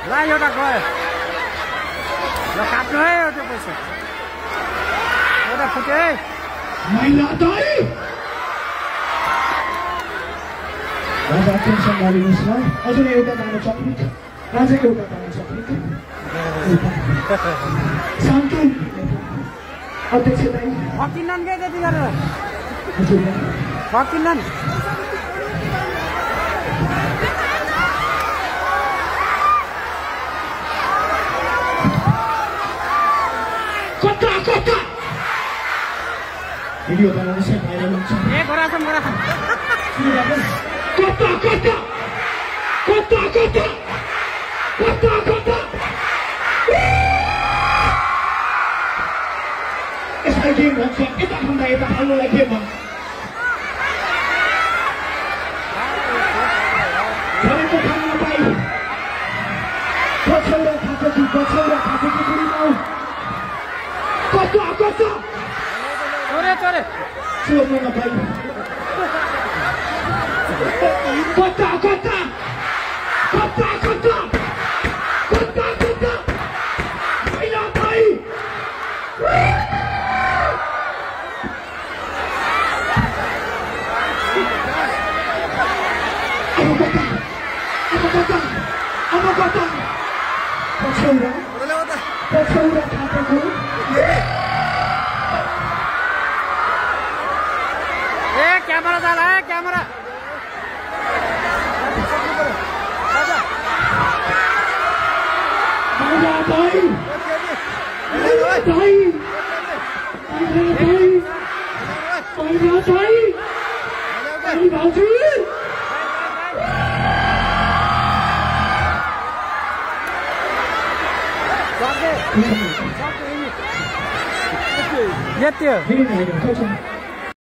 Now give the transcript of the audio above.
ला एउटा गयो ल काट्नु है एउटा पैसा एउटा फुट्यो है महिला दाइ राजा टेन्सन गरिनुहोस् न अझै एउटा दाना चक्लेट राजा एउटा दाना चक्लेट शान्ति अध्यक्ष दाइ फकिन्नन् के त्यति गरेर हजुर फकिन्नन् भिडियो बनाउनु चाहिँ भाइरल हुन्छ ए गोराछन् कता कता कता कता कता कता यसलाई गेम भन्छ यता भन्दा यता फाल्नुलाई के भन्छ भनेको खान नपाइ पछौरा खाएको कि पछौरा खाएको कि बुढीमा कता कता चोरे चोर्न नपाइ कता कता कता कता कता कता महिला दाइ अब कता पछौरा खाएको ए क्यामेरा जाला है क्यामेरा महिला दाइ महिला दाइ महिला दाइ भाउजू यति हो